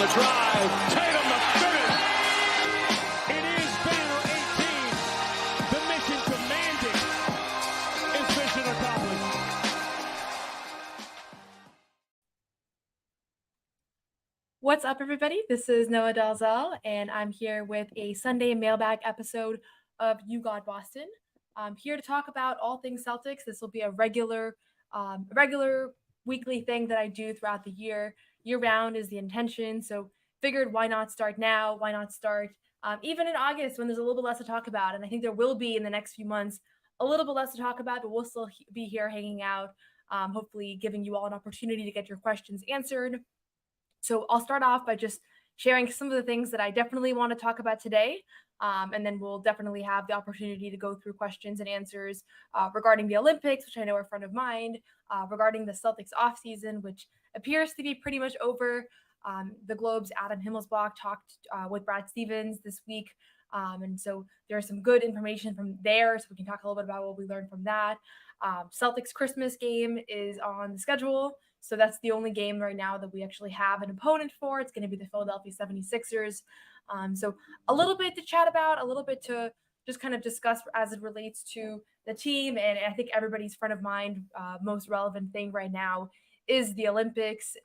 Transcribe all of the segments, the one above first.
the drive. Tatum the finish. It is Banner 18. The mission demanding is mission accomplished. What's up, everybody? This is Noa Dalzell, and I'm here with a Sunday Mailbag episode of You Got Boston. I'm here to talk about all things Celtics. This will be a regular weekly thing that I do throughout the year. Year-round is the intention, so figured why not start now? Why not start even in August when there's a little bit less to talk about? And I think there will be in the next few months a little bit less to talk about, but we'll still be here hanging out, hopefully giving you all an opportunity to get your questions answered. So I'll start off by just sharing some of the things that I definitely want to talk about today. And then we'll definitely have the opportunity to go through questions and answers regarding the Olympics, which I know are front of mind, regarding the Celtics offseason, which appears to be pretty much over. The Globe's Adam Himmelsbach talked with Brad Stevens this week. And so there's some good information from there. So we can talk a little bit about what we learned from that. Celtics Christmas game is on the schedule. So that's the only game right now that we actually have an opponent for. It's going to be the Philadelphia 76ers. So a little bit to chat about, a little bit to just kind of discuss as it relates to the team. And I think everybody's front of mind, most relevant thing right now is the Olympics.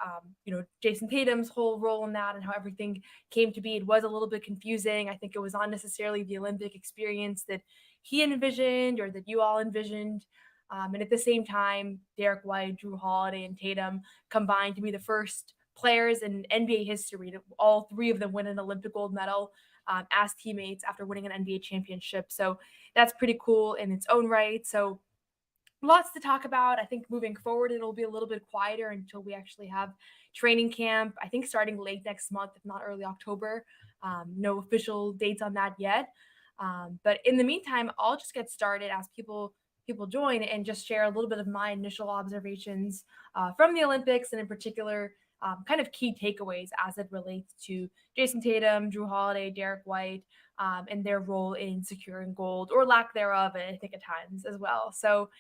Jayson Tatum's whole role in that and how everything came to be. It was a little bit confusing. I think it was not necessarily the Olympic experience that he envisioned or that you all envisioned. And at the same time, Derrick White, Jrue Holiday, and Tatum combined to be the first players in NBA history to all three of them win an Olympic gold medal as teammates after winning an NBA championship. So that's pretty cool in its own right. So lots to talk about. I think moving forward, it'll be a little bit quieter until we actually have training camp, I think starting late next month, if not early October. No official dates on that yet. But in the meantime, I'll just get started as people join and just share a little bit of my initial observations from the Olympics and in particular kind of key takeaways as it relates to Jayson Tatum, Jrue Holiday, Derrick White, and their role in securing gold or lack thereof, I think at times as well. So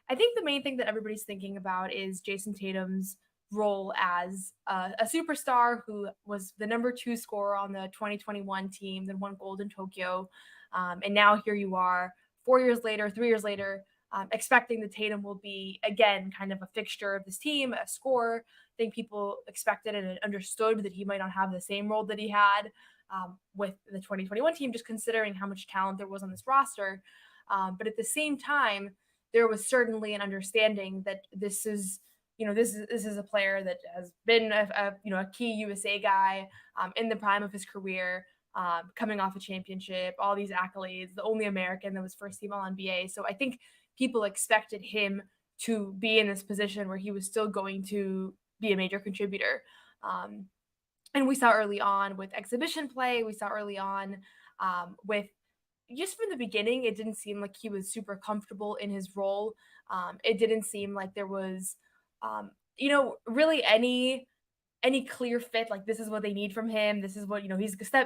I think the main thing that everybody's thinking about is Jayson Tatum's role as a superstar who was the number 2 scorer on the 2021 team that won gold in Tokyo. And now here you are 3 years later, expecting that Tatum will be, again, kind of a fixture of this team, a scorer. I think people expected and understood that he might not have the same role that he had with the 2021 team, just considering how much talent there was on this roster. But at the same time, there was certainly an understanding that this is a player that has been a key USA guy in the prime of his career, coming off a championship, all these accolades, the only American that was first team All-NBA. So I think people expected him to be in this position where he was still going to be a major contributor. And we saw early on with exhibition play, we saw early on with just from the beginning, it didn't seem like he was super comfortable in his role. It didn't seem like there was, really any clear fit, like this is what they need from him. This is what,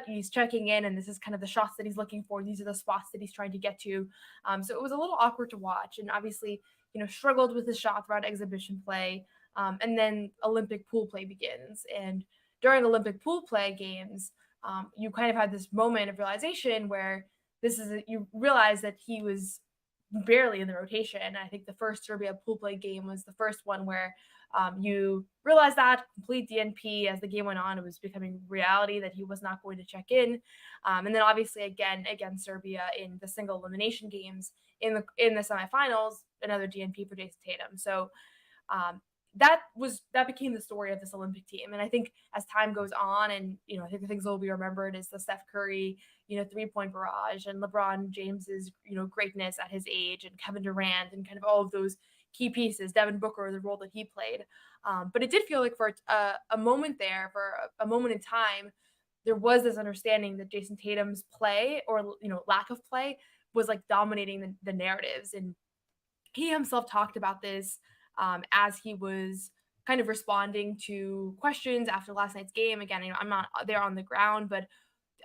he's checking in and this is kind of the shots that he's looking for. These are the spots that he's trying to get to. So it was a little awkward to watch and obviously, struggled with his shot throughout exhibition play. And then Olympic pool play begins. And during Olympic pool play games, you kind of had this moment of realization where you realize that he was barely in the rotation. I think the first Serbia pool play game was the first one where you realize that complete DNP as the game went on. It was becoming reality that he was not going to check in. And then obviously again against Serbia in the single elimination games in the semifinals, another DNP for Jayson Tatum. So that became the story of this Olympic team. And I think as time goes on and, I think the things that will be remembered is the Steph Curry, 3-point barrage and LeBron James's, greatness at his age and Kevin Durant and kind of all of those key pieces, Devin Booker, the role that he played. But it did feel like for a moment there, for a moment in time, there was this understanding that Jayson Tatum's play or, lack of play was like dominating the narratives. And he himself talked about this as he was kind of responding to questions after last night's game. Again, I'm not there on the ground, but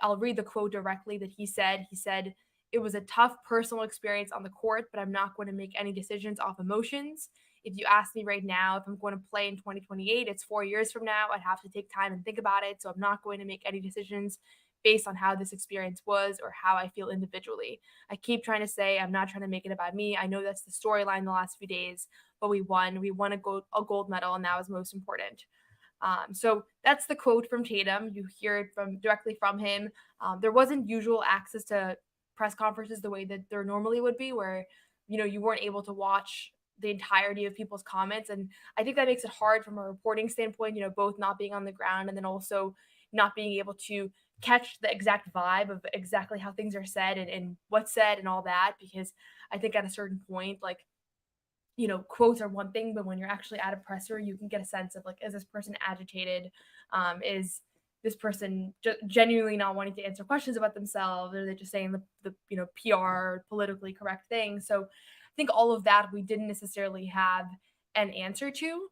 I'll read the quote directly that he said. He said, it was a tough personal experience on the court, but I'm not going to make any decisions off emotions. If you ask me right now if I'm going to play in 2028, it's 4 years from now. I'd have to take time and think about it. So I'm not going to make any decisions based on how this experience was or how I feel individually. I keep trying to say I'm not trying to make it about me. I know that's the storyline the last few days, but we won. We won a gold medal, and that was most important. So that's the quote from Tatum. You hear it directly from him. There wasn't usual access to press conferences the way that there normally would be, where you weren't able to watch the entirety of people's comments, and I think that makes it hard from a reporting standpoint. Both not being on the ground and then also not being able to catch the exact vibe of exactly how things are said and what's said and all that, because I think at a certain point, like, quotes are one thing, but when you're actually at a presser, you can get a sense of, like, is this person agitated? Is this person genuinely not wanting to answer questions about themselves? Or are they just saying the PR politically correct thing? So I think all of that we didn't necessarily have an answer to.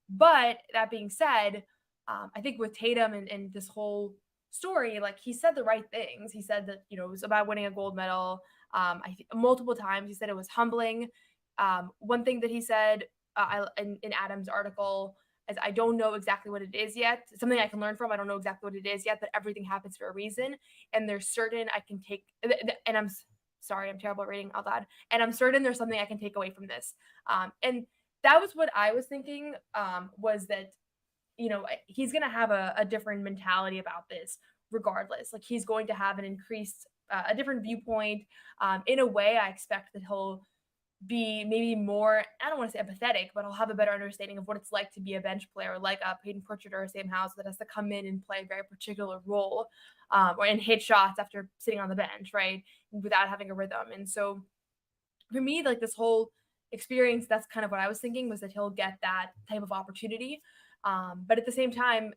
But that being said, I think with Tatum and this whole story, like, he said the right things. He said that, it was about winning a gold medal. I think multiple times he said it was humbling. One thing that he said in Adam's article is, I don't know exactly what it is yet. Something I can learn from. I don't know exactly what it is yet, but everything happens for a reason. And there's certain I can take, and sorry, I'm terrible at reading out loud. And I'm certain there's something I can take away from this. And that was what I was thinking, was that, he's going to have a different mentality about this regardless. Like, he's going to have an increased, a different viewpoint. In a way, I expect that he'll be maybe more, I don't want to say empathetic, but I'll have a better understanding of what it's like to be a bench player, like a Peyton Pritchard or a Sam Howell, that has to come in and play a very particular role, and hit shots after sitting on the bench, right, without having a rhythm. And so for me, like, this whole experience, that's kind of what I was thinking, was that he'll get that type of opportunity. But at the same time,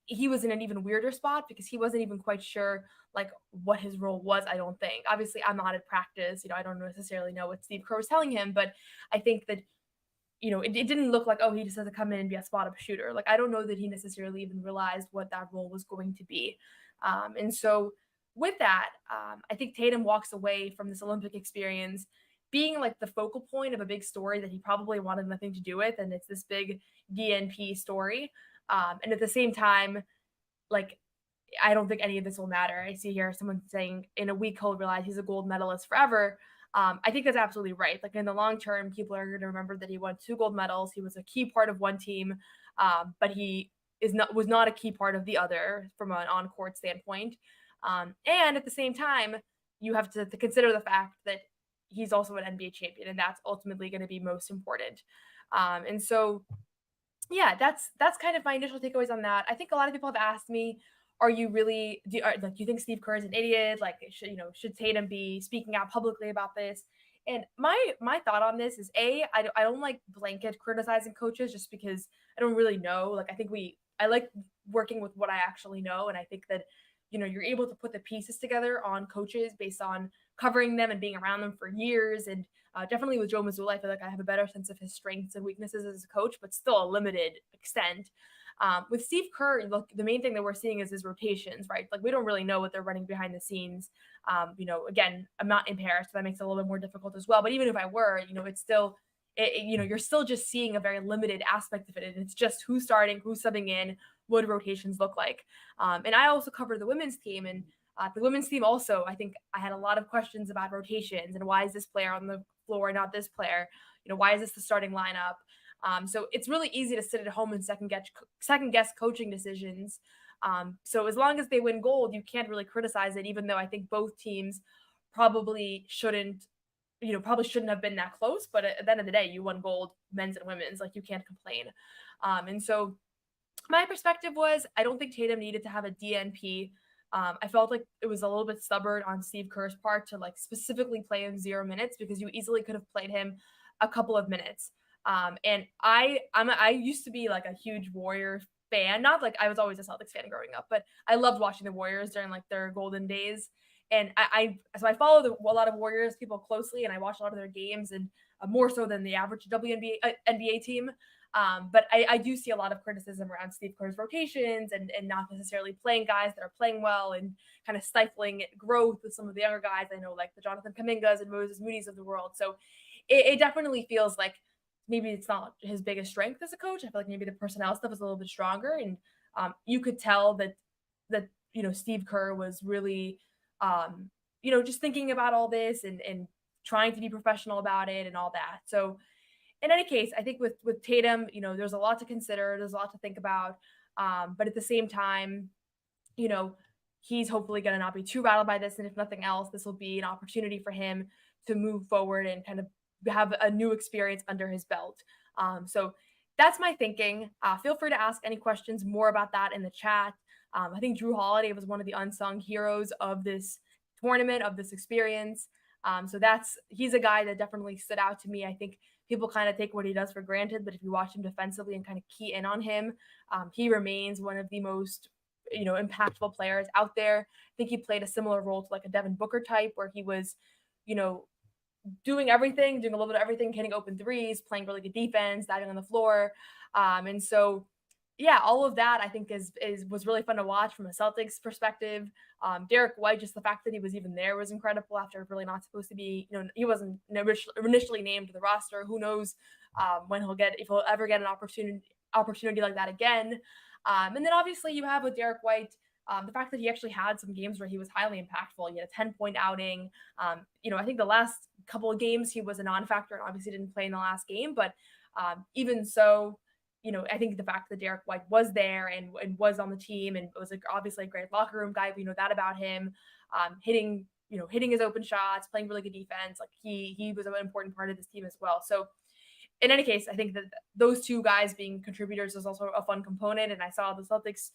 he was in an even weirder spot because he wasn't even quite sure, like, what his role was. I don't think. Obviously, I'm not at practice. I don't necessarily know what Steve Kerr was telling him, but I think that it didn't look like, oh, he just has to come in and be a spot up shooter. Like, I don't know that he necessarily even realized what that role was going to be. And so with that, I think Tatum walks away from this Olympic experience being like the focal point of a big story that he probably wanted nothing to do with, and it's this big DNP story. And at the same time, like, I don't think any of this will matter. I see here someone saying in a week he'll realize he's a gold medalist forever. I think that's absolutely right. Like, in the long term, people are going to remember that he won 2 gold medals. He was a key part of one team, but he was not a key part of the other from an on-court standpoint. And at the same time, you have to consider the fact that he's also an NBA champion, and that's ultimately going to be most important. And so yeah, that's kind of my initial takeaways on that. I think a lot of people have asked me, are you really do you think Steve Kerr is an idiot? Like, should Tatum be speaking out publicly about this? And my thought on this is, I don't like blanket criticizing coaches just because I don't really know. Like, I like working with what I actually know, and I think that you're able to put the pieces together on coaches based on covering them and being around them for years. And definitely with Joe Mazzulla, I feel like I have a better sense of his strengths and weaknesses as a coach, but still a limited extent. With Steve Kerr, look, the main thing that we're seeing is his rotations, right? Like, we don't really know what they're running behind the scenes. Again, I'm not in Paris, so that makes it a little bit more difficult as well. But even if I were, it's still, you're still just seeing a very limited aspect of it. And it's just who's starting, who's subbing in, what do rotations look like. And I also cover the women's team, and the women's team also, I think I had a lot of questions about rotations and why is this player on the floor, not this player? Why is this the starting lineup? So it's really easy to sit at home and second guess coaching decisions. So as long as they win gold, you can't really criticize it, even though I think both teams probably shouldn't have been that close. But at the end of the day, you won gold, men's and women's. Like, you can't complain. And so my perspective was, I don't think Tatum needed to have a DNP. I felt like it was a little bit stubborn on Steve Kerr's part to, like, specifically play him 0 minutes, because you easily could have played him a couple of minutes. And I used to be like a huge Warriors fan. Not like I was always a Celtics fan growing up, but I loved watching the Warriors during, like, their golden days. And so I follow a lot of Warriors people closely, and I watch a lot of their games, and more so than the average NBA team. But I do see a lot of criticism around Steve Kerr's rotations and not necessarily playing guys that are playing well, and kind of stifling growth with some of the younger guys. I know, like the Jonathan Kumingas and Moses Moody's of the world. So it definitely feels like maybe it's not his biggest strength as a coach. I feel like maybe the personnel stuff is a little bit stronger, and you could tell that Steve Kerr was really just thinking about all this and trying to be professional about it and all that. So in any case, I think with Tatum, there's a lot to consider. There's a lot to think about. But at the same time, he's hopefully going to not be too rattled by this. And if nothing else, this will be an opportunity for him to move forward and kind of have a new experience under his belt. So that's my thinking. Feel free to ask any questions more about that in the chat. I think Jrue Holiday was one of the unsung heroes of this tournament, of this experience. So he's a guy that definitely stood out to me. I think people kind of take what he does for granted, but if you watch him defensively and kind of key in on him, he remains one of the most, impactful players out there. I think he played a similar role to like a Devin Booker type, where he was, doing everything, doing a little bit of everything, hitting open threes, playing really good defense, diving on the floor. And so, yeah, all of that I think was really fun to watch from a Celtics perspective. Derrick White, just the fact that he was even there was incredible after really not supposed to be, he wasn't initially named to the roster. Who knows if he'll ever get an opportunity like that again. And then obviously you have with Derrick White, the fact that he actually had some games where he was highly impactful. He had a 10-point outing. I think the last couple of games he was a non-factor and obviously didn't play in the last game. But even so, I think the fact that Derrick White was there and was on the team and was obviously a great locker room guy, we know that about him, hitting his open shots, playing really good defense. Like he was an important part of this team as well. So in any case, I think that those two guys being contributors is also a fun component. And I saw the Celtics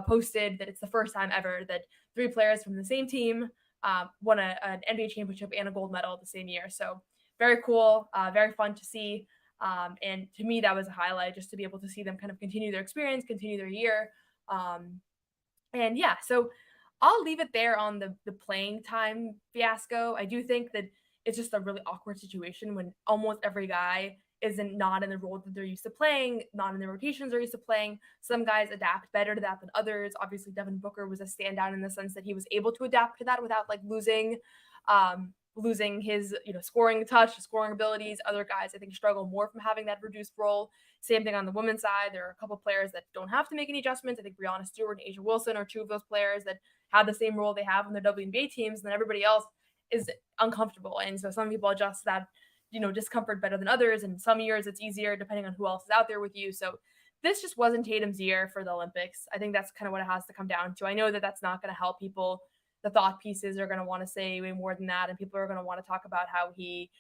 posted that it's the first time ever that 3 players from the same team won an NBA championship and a gold medal the same year. So very cool, very fun to see. And to me, that was a highlight, just to be able to see them kind of continue their experience, continue their year. And yeah, so I'll leave it there on the playing time fiasco. I do think that it's just a really awkward situation when almost every guy not in the role that they're used to playing, not in the rotations they're used to playing. Some guys adapt better to that than others. Obviously, Devin Booker was a standout in the sense that he was able to adapt to that without like losing his scoring touch, scoring abilities. Other guys I think struggle more from having that reduced role. Same thing on the women's side. There are a couple of players that don't have to make any adjustments. I think Breanna Stewart and Asia Wilson are 2 of those players that have the same role they have on their WNBA teams, and then everybody else is uncomfortable. And so some people adjust that discomfort better than others. And some years it's easier depending on who else is out there with you. So this just wasn't Tatum's year for the Olympics. I think that's kind of what it has to come down to. I know that that's not going to help people. The thought pieces are going to want to say way more than that. And people are going to want to talk about how he,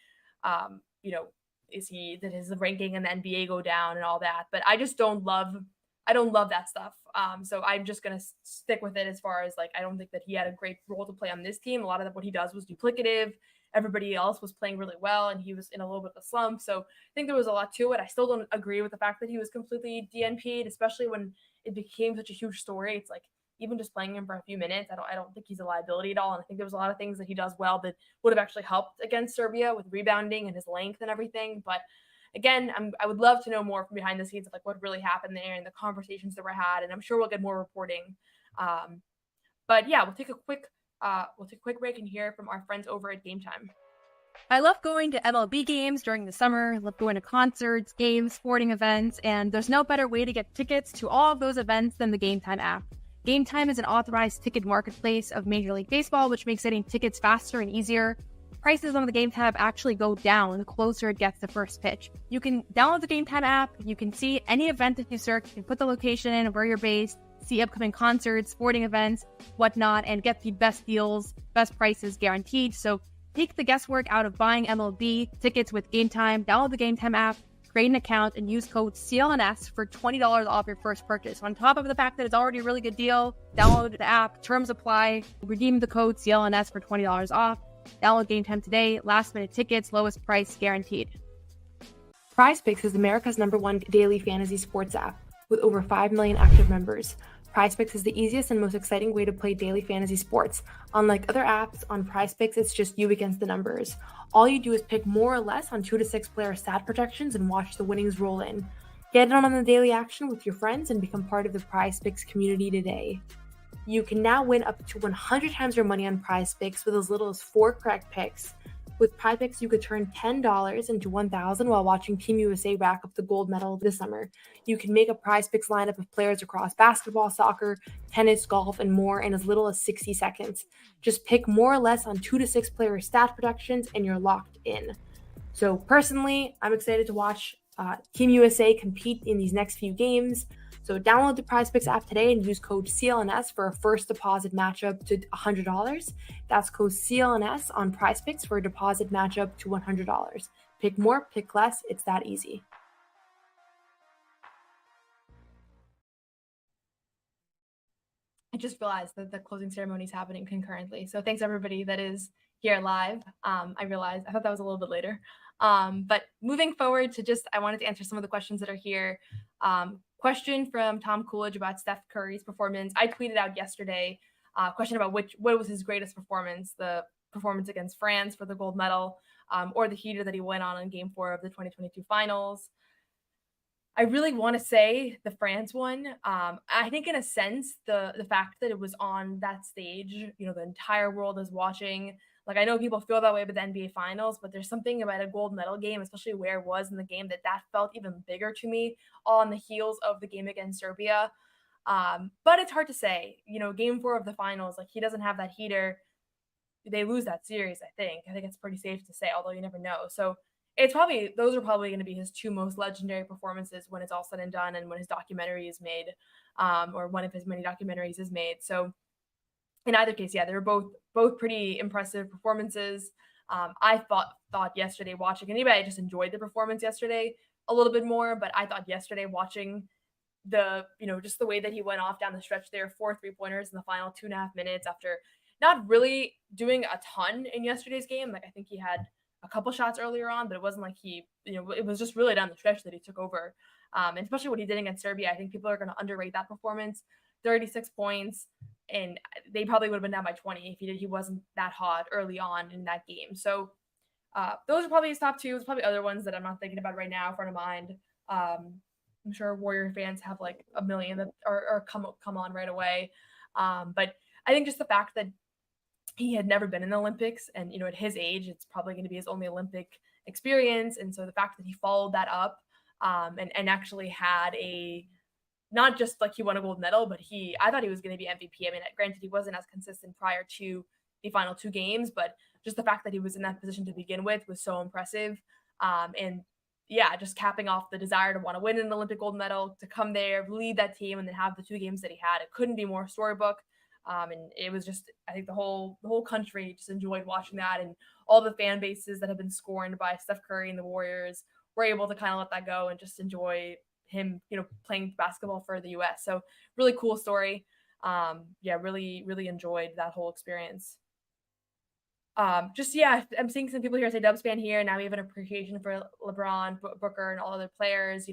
did his ranking in the NBA go down and all that. But I don't love that stuff. So I'm just going to stick with it as far as I don't think that he had a great role to play on this team. A lot of what he does was duplicative. Everybody else was playing really well, and he was in a little bit of a slump. So I think there was a lot to it. I still don't agree with the fact that he was completely DNP'd, especially when it became such a huge story. It's like, even just playing him for a few minutes, I don't think he's a liability at all. And I think there was a lot of things that he does well that would have actually helped against Serbia with rebounding and his length and everything. But again, I would love to know more from behind the scenes of what really happened there and the conversations that were had. And I'm sure we'll get more reporting. But yeah, we'll take a quick break and hear from our friends over at Game Time. I love going to MLB games during the summer. I love going to concerts, games, sporting events, and there's no better way to get tickets to all of those events than the Game Time app. Game Time is an authorized ticket marketplace of Major League Baseball, which makes getting tickets faster and easier. Prices on the Game Time app actually go down the closer it gets to first pitch. You can download the Game Time app, you can see any event that you search, you can put the location in, where you're based, see upcoming concerts, sporting events, whatnot, and get the best deals, best prices guaranteed. So take the guesswork out of buying MLB tickets with Game Time. Download the Game Time app, create an account, and use code CLNS for $20 off your first purchase. On top of the fact that it's already a really good deal, download the app, terms apply, redeem the code CLNS for $20 off. Download Game Time today. Last minute tickets, lowest price guaranteed. PrizePicks is America's #1 daily fantasy sports app with over 5 million active members. PrizePicks is the easiest and most exciting way to play daily fantasy sports. Unlike other apps, on PrizePicks, it's just you against the numbers. All you do is pick more or less on 2 to 6 player stat projections and watch the winnings roll in. Get in on the daily action with your friends and become part of the PrizePicks community today. You can now win up to 100 times your money on PrizePicks with as little as 4 correct picks. With PrizePicks, you could turn $10 into $1,000 while watching Team USA rack up the gold medal this summer. You can make a PrizePicks lineup of players across basketball, soccer, tennis, golf, and more in as little as 60 seconds. Just pick more or less on 2 to 6 player stat projections and you're locked in. So personally, I'm excited to watch Team USA compete in these next few games. So download the PrizePicks app today and use code CLNS for a first deposit matchup to $100. That's code CLNS on PrizePicks for a deposit matchup to $100. Pick more, pick less. It's that easy. I just realized that the closing ceremony is happening concurrently. So thanks everybody that is here live. I thought that was a little bit later. But moving forward to I wanted to answer some of the questions that are here. Question from Tom Coolidge about Steph Curry's performance. I tweeted out yesterday a question about what was his greatest performance, the performance against France for the gold medal, or the heater that he went on in Game 4 of the 2022 finals. I really want to say the France one. I think in a sense, the fact that it was on that stage, the entire world is watching. Like, I know people feel that way about the NBA Finals, but there's something about a gold medal game, especially where it was in the game, that felt even bigger to me, all on the heels of the game against Serbia. But it's hard to say. Game 4 of the finals, like, he doesn't have that heater. They lose that series, I think. I think it's pretty safe to say, although you never know. So those are probably going to be his 2 most legendary performances when it's all said and done and when his documentary is made, or one of his many documentaries is made. So in either case, yeah, they were both pretty impressive performances. I thought yesterday watching, and maybe I just enjoyed the performance yesterday a little bit more, but I thought yesterday watching just the way that he went off down the stretch there, 4 3-pointers in the final 2.5 minutes after not really doing a ton in yesterday's game. Like, I think he had a couple shots earlier on, but it wasn't like it was just really down the stretch that he took over. And especially what he did against Serbia, I think people are going to underrate that performance. 36 points, and they probably would have been down by 20 if he wasn't that hot early on in that game. So those are probably his top 2. There's probably other ones that I'm not thinking about right now, front of mind. I'm sure Warrior fans have like a million that are come on right away. But I think just the fact that he had never been in the Olympics, and at his age, it's probably going to be his only Olympic experience. And so the fact that he followed that up and actually had not just like he won a gold medal, but I thought he was going to be MVP. I mean, granted, he wasn't as consistent prior to the final 2 games, but just the fact that he was in that position to begin with was so impressive. And yeah, just capping off the desire to want to win an Olympic gold medal, to come there, lead that team, and then have the 2 games that he had. It couldn't be more storybook. And it was just, I think the whole country just enjoyed watching that, and all the fan bases that have been scorned by Steph Curry and the Warriors were able to kind of let that go and just enjoy him, playing basketball for the U.S. So really cool story. Really, really enjoyed that whole experience. I'm seeing some people here say Dubs fan here. Now we have an appreciation for LeBron, Booker, and all other players,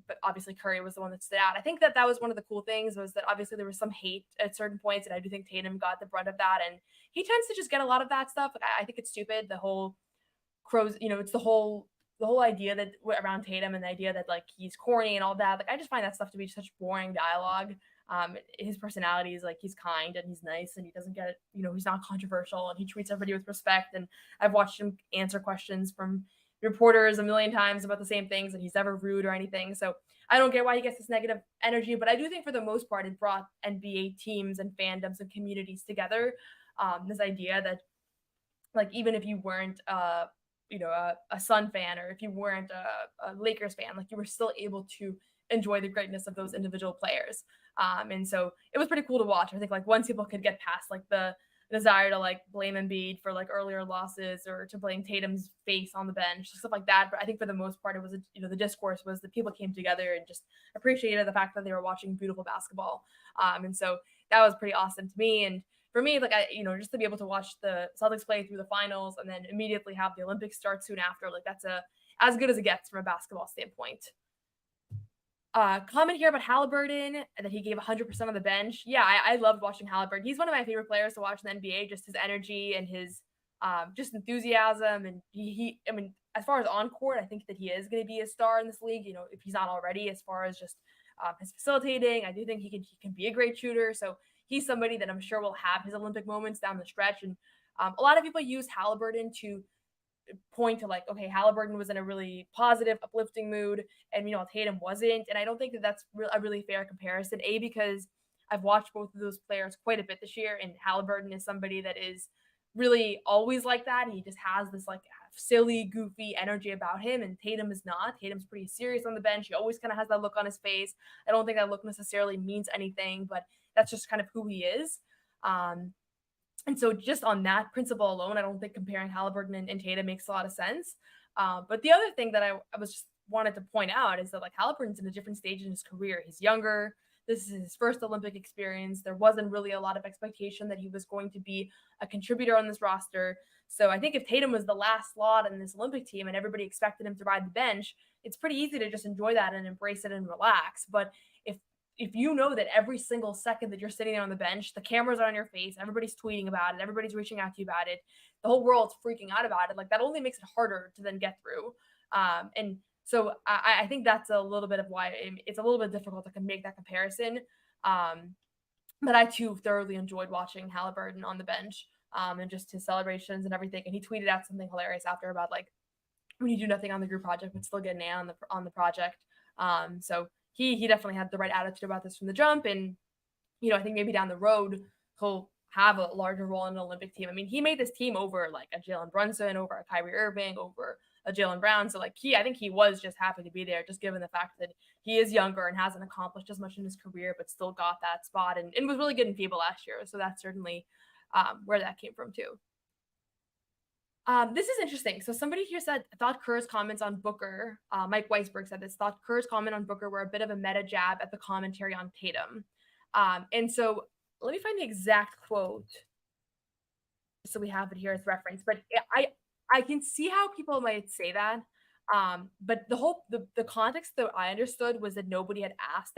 but obviously Curry was the one that stood out. I think that was one of the cool things, was that obviously there was some hate at certain points, and I do think Tatum got the brunt of that, and he tends to just get a lot of that stuff. Like, I think it's stupid, the whole crows, it's the whole idea that around Tatum, and the idea that like he's corny and all that. Like, I just find that stuff to be such boring dialogue. His personality is like, he's kind and he's nice, and he doesn't get, he's not controversial, and he treats everybody with respect. And I've watched him answer questions from reporters a million times about the same things, and he's never rude or anything. So I don't get why he gets this negative energy, but I do think for the most part, it brought NBA teams and fandoms and communities together. This idea that, like, even if you weren't, a Sun fan, or if you weren't a Lakers fan, like, you were still able to enjoy the greatness of those individual players. And so it was pretty cool to watch. I think, like, once people could get past like the desire to like blame Embiid for like earlier losses, or to blame Tatum's face on the bench, stuff like that. But I think for the most part, it was, the discourse was that people came together and just appreciated the fact that they were watching beautiful basketball. And so that was pretty awesome to me. And for me, like, just to be able to watch the Celtics play through the finals and then immediately have the Olympics start soon after, like, that's as good as it gets from a basketball standpoint. Comment here about Halliburton that he gave 100% on the bench. Yeah, I loved watching Halliburton. He's one of my favorite players to watch in the NBA. Just his energy and his just enthusiasm, and I mean, as far as on court, I think that he is going to be a star in this league. You know, if he's not already, as far as just his facilitating, I do think he can be a great shooter. So he's somebody that I'm sure will have his Olympic moments down the stretch. And a lot of people use Halliburton to point to like, okay, Halliburton was in a really positive, uplifting mood, and Tatum wasn't. And I don't think that that's a really fair comparison. Because I've watched both of those players quite a bit this year, and Halliburton is somebody that is really always like that. He just has this like silly, goofy energy about him, and Tatum is not. Tatum's pretty serious on the bench. He always kind of has that look on his face. I don't think that look necessarily means anything, but that's just kind of who he is. And so just on that principle alone, I don't think comparing Halliburton and Tatum makes a lot of sense. But the other thing that I was just wanted to point out is that like Halliburton's in a different stage in his career. He's younger. This is his first Olympic experience. There wasn't really a lot of expectation that he was going to be a contributor on this roster. So I think if Tatum was the last slot in this Olympic team and everybody expected him to ride the bench, it's pretty easy to just enjoy that and embrace it and relax. But if you know that every single second that you're sitting there on the bench, the cameras are on your face, everybody's tweeting about it, everybody's reaching out to you about it, the whole world's freaking out about it, like that only makes it harder to then get through. And so I think that's a little bit of why it's a little bit difficult to make that comparison. But I too thoroughly enjoyed watching Halliburton on the bench and just his celebrations and everything. And he tweeted out something hilarious after about like when you do nothing on the group project but still get an A on the project. So he definitely had the right attitude about this from the jump. And, I think maybe down the road, he'll have a larger role in an Olympic team. I mean, he made this team over like a Jalen Brunson, over a Kyrie Irving, over a Jaylen Brown. So like I think he was just happy to be there, just given the fact that he is younger and hasn't accomplished as much in his career, but still got that spot and was really good in FIBA last year. So that's certainly where that came from too. This is interesting. So somebody here said, thought Kerr's comments on Booker, Mike Weisberg said this, thought Kerr's comment on Booker were a bit of a meta jab at the commentary on Tatum. And so let me find the exact quote so we have it here as reference. But I can see how people might say that. But the context that I understood was that nobody had asked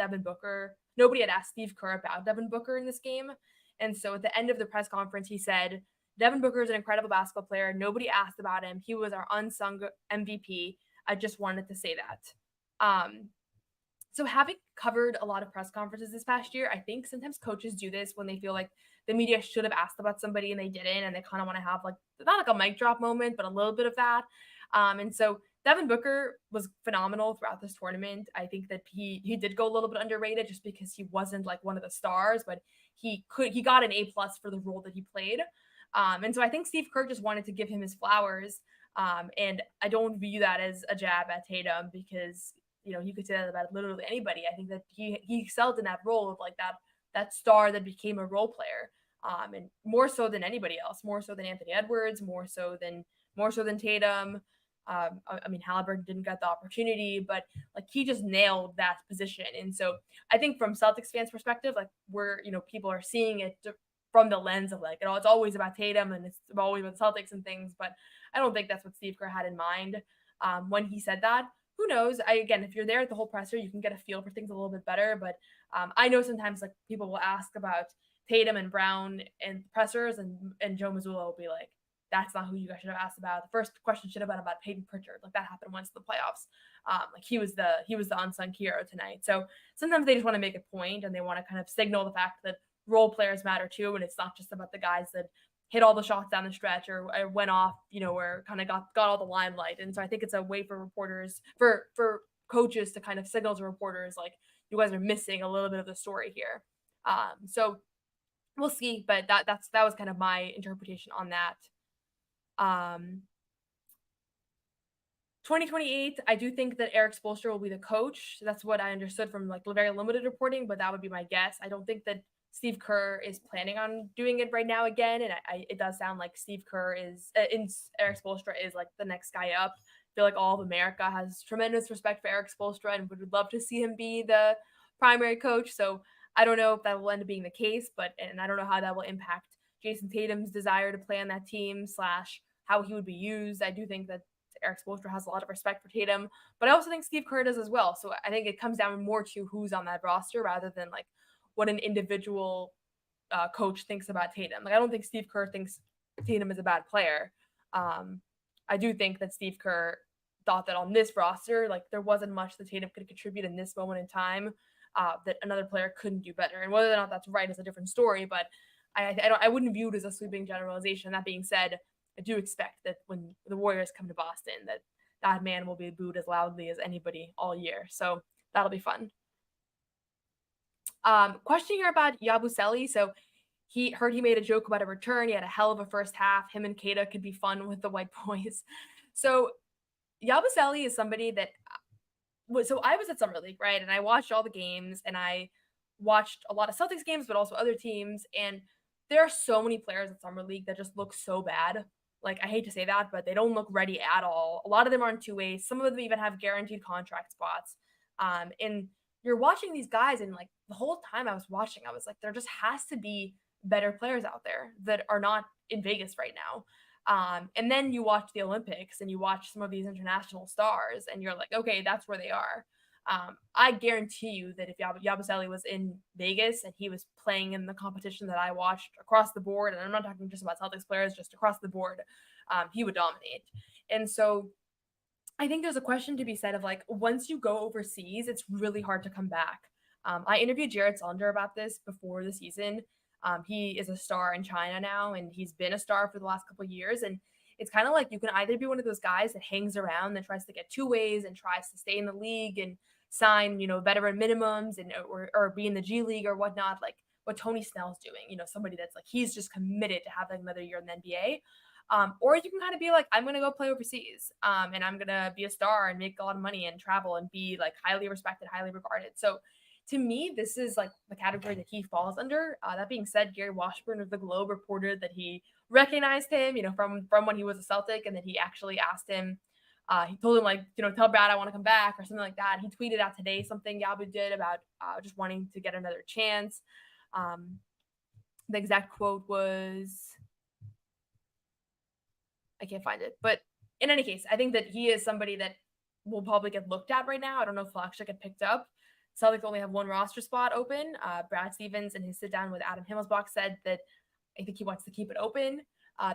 Steve Kerr about Devin Booker in this game. And so at the end of the press conference, he said, Devin Booker is an incredible basketball player. Nobody asked about him. He was our unsung MVP. I just wanted to say that. So having covered a lot of press conferences this past year, I think sometimes coaches do this when they feel like the media should have asked about somebody and they didn't, and they kind of want to have like, not like a mic drop moment, but a little bit of that. And so Devin Booker was phenomenal throughout this tournament. I think that he did go a little bit underrated just because he wasn't like one of the stars, but he got an A+ for the role that he played. And so I think Steve Kerr just wanted to give him his flowers. And I don't view that as a jab at Tatum because, you could say that about literally anybody. I think that he excelled in that role of like that star that became a role player. And more so than anybody else, more so than Anthony Edwards, more so than Tatum. I mean, Halliburton didn't get the opportunity, but like he just nailed that position. And so I think from Celtics fans' perspective, like people are seeing it from the lens of like, it's always about Tatum and it's always about Celtics and things. But I don't think that's what Steve Kerr had in mind when he said that. Who knows? Again, if you're there at the whole presser, you can get a feel for things a little bit better. But I know sometimes like people will ask about Tatum and Brown and pressers, and Joe Mazzulla will be like, that's not who you guys should have asked about. The first question should have been about Peyton Pritchard. Like that happened once in the playoffs. Like he was the unsung hero tonight. So sometimes they just want to make a point and they want to kind of signal the fact that role players matter too. And it's not just about the guys that hit all the shots down the stretch or went off, or kind of got all the limelight. And so I think it's a way for reporters, for coaches to kind of signal to reporters, like, you guys are missing a little bit of the story here. So we'll see, but that was kind of my interpretation on that. 2028, I do think that Eric Spoelstra will be the coach. That's what I understood from like very limited reporting, but that would be my guess. I don't think that Steve Kerr is planning on doing it right now again. And it does sound like Steve Kerr Eric Spoelstra is like the next guy up. I feel like all of America has tremendous respect for Eric Spoelstra and would love to see him be the primary coach. So I don't know if that will end up being the case, and I don't know how that will impact Jayson Tatum's desire to play on that team / how he would be used. I do think that Eric Spoelstra has a lot of respect for Tatum, but I also think Steve Kerr does as well. So I think it comes down more to who's on that roster rather than like what an individual coach thinks about Tatum. Like I don't think Steve Kerr thinks Tatum is a bad player. I do think that Steve Kerr thought that on this roster, like there wasn't much that Tatum could contribute in this moment in time that another player couldn't do better. And whether or not that's right is a different story, but I wouldn't view it as a sweeping generalization. That being said, I do expect that when the Warriors come to Boston, that man will be booed as loudly as anybody all year. So that'll be fun. Question here about Yabusele. So he made a joke about a return. He had a hell of a first half. Him and Keita could be fun with the white boys. So Yabusele is somebody that so I was at Summer League, right? And I watched all the games and I watched a lot of Celtics games, but also other teams. And there are so many players at Summer League that just look so bad. Like, I hate to say that, but they don't look ready at all. A lot of them are on two-way. Some of them even have guaranteed contract spots. And you're watching these guys, and like the whole time I was watching, I was like, there just has to be better players out there that are not in Vegas right now. And then you watch the Olympics and you watch some of these international stars and you're like, okay, that's where they are. I guarantee you that if Yabusele was in Vegas and he was playing in the competition that I watched across the board, and I'm not talking just about Celtics players, just across the board, he would dominate. And so I think there's a question to be said of like, once you go overseas, it's really hard to come back. I interviewed Jared Sonder about this before the season. He is a star in China now, and he's been a star for the last couple of years. And it's kind of like you can either be one of those guys that hangs around and tries to get two ways and tries to stay in the league and sign, veteran minimums and or be in the G League or whatnot, like what Tony Snell's doing, somebody that's like, he's just committed to having another year in the NBA. Or you can kind of be like, I'm going to go play overseas and I'm going to be a star and make a lot of money and travel and be like highly respected, highly regarded. So to me, this is like the category that he falls under. That being said, Gary Washburn of the Globe reported that he recognized him, from when he was a Celtic, and that he actually asked him, he told him like, tell Brad I want to come back or something like that. He tweeted out today something Yabu did about just wanting to get another chance. The exact quote was, I can't find it, but in any case, I think that he is somebody that will probably get looked at right now. I don't know if he'll actually get picked up. Celtics only have one roster spot open. Brad Stevens, in his sit down with Adam Himmelsbach, said that I think he wants to keep it open.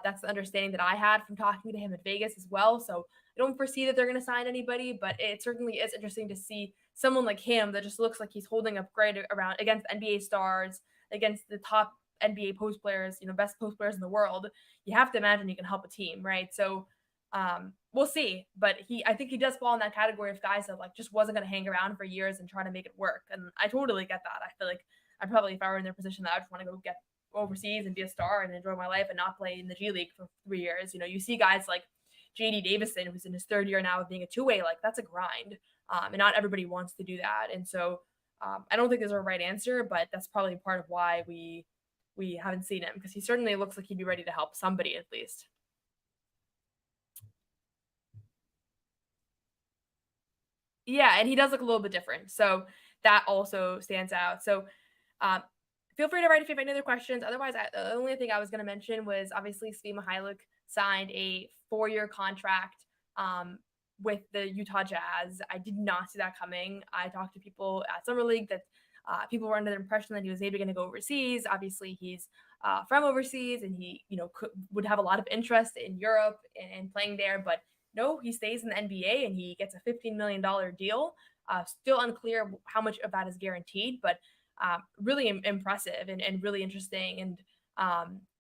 That's the understanding that I had from talking to him at Vegas as well. So I don't foresee that they're going to sign anybody, but it certainly is interesting to see someone like him that just looks like he's holding up great around against NBA stars, against the top NBA post players, best post players in the world. You have to imagine he can help a team, right? So we'll see, but I think he does fall in that category of guys that like just wasn't going to hang around for years and try to make it work. And I totally get that. I feel like I probably, if I were in their position, that I just want to go get overseas and be a star and enjoy my life and not play in the G League for 3 years. You see guys like JD Davison, who's in his third year now of being a two-way, like that's a grind. And not everybody wants to do that. And so I don't think there's a right answer, but that's probably part of why we haven't seen him, because he certainly looks like he'd be ready to help somebody at least. Yeah, and he does look a little bit different. So that also stands out. So feel free to write if you have any other questions. Otherwise, the only thing I was going to mention was obviously Svi Mykhailiuk signed a 4-year contract with the Utah Jazz. I did not see that coming. I talked to people at Summer League that people were under the impression that he was maybe going to go overseas. Obviously, he's from overseas, and he would have a lot of interest in Europe and playing there. But no, he stays in the NBA and he gets a $15 million deal. Still unclear how much of that is guaranteed, but really impressive and really interesting. And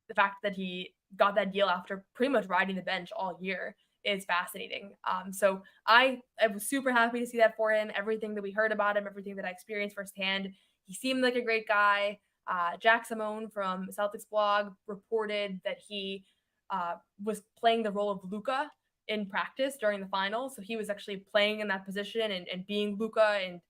the fact that he got that deal after pretty much riding the bench all year is fascinating. So I was super happy to see that for him. Everything that we heard about him, everything that I experienced firsthand, he seemed like a great guy. Jack Simone from Celtics blog reported that he was playing the role of Luka in practice during the finals. So he was actually playing in that position and being Luka and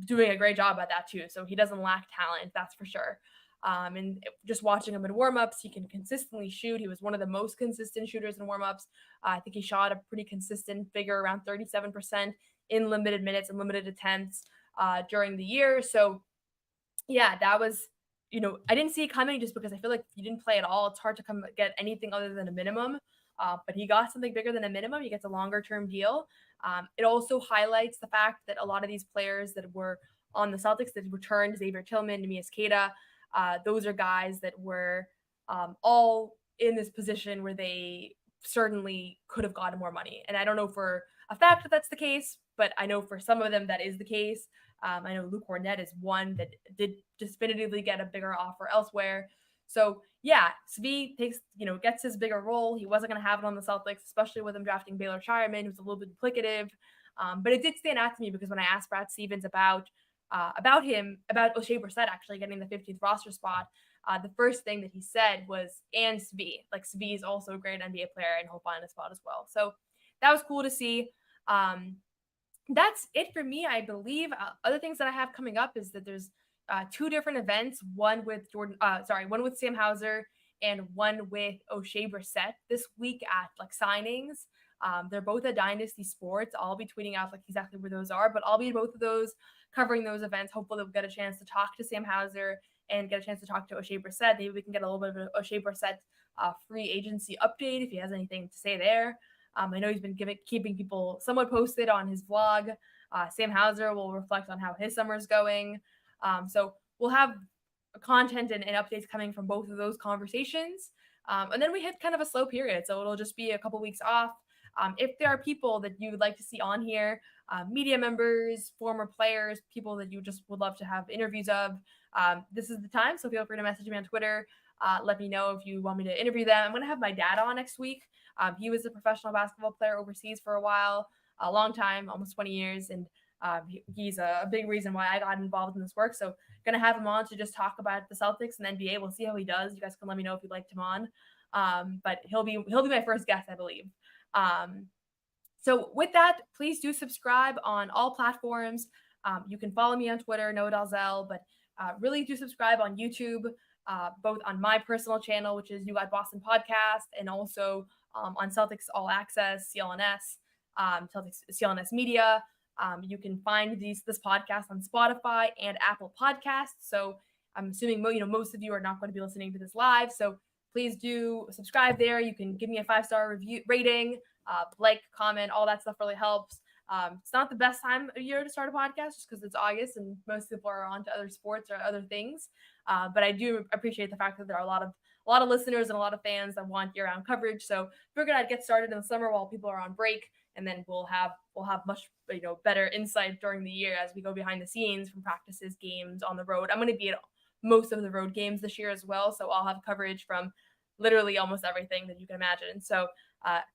doing a great job at that too. So he doesn't lack talent, that's for sure. And just watching him in warmups, he can consistently shoot. He was one of the most consistent shooters in warmups. I think he shot a pretty consistent figure, around 37% in limited minutes and limited attempts during the year. So yeah, that was, I didn't see it coming just because I feel like if you didn't play at all, it's hard to get anything other than a minimum. but he got something bigger than a minimum. He gets a longer-term deal. It also highlights the fact that a lot of these players that were on the Celtics that returned, Xavier Tillman, Neemias Queta, those are guys that were all in this position where they certainly could have gotten more money. And I don't know for a fact that that's the case, but I know for some of them that is the case. I know Luke Cornett is one that did definitively get a bigger offer elsewhere. So yeah, Svi gets his bigger role. He wasn't going to have it on the Celtics, especially with him drafting Baylor Shireman, who's a little bit duplicative. But it did stand out to me because when I asked Brad Stevens about O'Shea Brissett actually getting the 15th roster spot, the first thing that he said was, and Svi. Like, Svi is also a great NBA player and he'll find a spot as well. So that was cool to see. That's it for me, I believe. Other things that I have coming up is that there's two different events, one with Sam Hauser and one with O'Shea Brissett this week at like signings. They're both at Dynasty Sports. I'll be tweeting out like exactly where those are, but I'll be at both of those covering those events. Hopefully we'll get a chance to talk to Sam Hauser and get a chance to talk to O'Shea Brissett. Maybe we can get a little bit of an O'Shea Brissett free agency update if he has anything to say there. I know he's been keeping people somewhat posted on his vlog. Sam Hauser will reflect on how his summer's going. So we'll have content and updates coming from both of those conversations. And then we hit kind of a slow period. So it'll just be a couple weeks off. If there are people that you would like to see on here, media members, former players, people that you just would love to have interviews of, this is the time. So feel free to message me on Twitter. Let me know if you want me to interview them. I'm going to have my dad on next week. He was a professional basketball player overseas for a while, a long time, almost 20 years. And he's a big reason why I got involved in this work. So going to have him on to just talk about the Celtics and NBA. We'll see how he does. You guys can let me know if you'd like him on. But he'll be my first guest, I believe. So with that, please do subscribe on all platforms. You can follow me on Twitter, Noa Dalzell, but really do subscribe on YouTube, both on my personal channel, which is You Got Boston Podcast, and also on Celtics All Access, CLNS, Celtics CLNS Media. You can find this podcast on Spotify and Apple Podcasts. So I'm assuming most of you are not going to be listening to this live. So please do subscribe there. You can give me a 5-star review rating, like, comment, all that stuff really helps. It's not the best time of year to start a podcast just because it's August and most people are on to other sports or other things. But I do appreciate the fact that there are a lot of listeners and a lot of fans that want year-round coverage. So figured I'd get started in the summer while people are on break, and then we'll have much better insight during the year as we go behind the scenes from practices, games, on the road. I'm going to be at most of the road games this year as well, so I'll have coverage from literally almost everything that you can imagine. So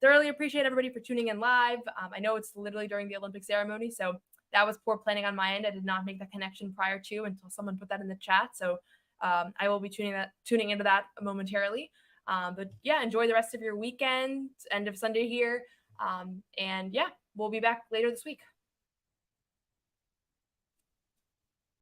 thoroughly appreciate everybody for tuning in live. I know it's literally during the Olympic ceremony, so that was poor planning on my end. I did not make that connection prior to until someone put that in the chat. So I will be tuning into that momentarily. But yeah, enjoy the rest of your weekend, end of Sunday here. And yeah, we'll be back later this week.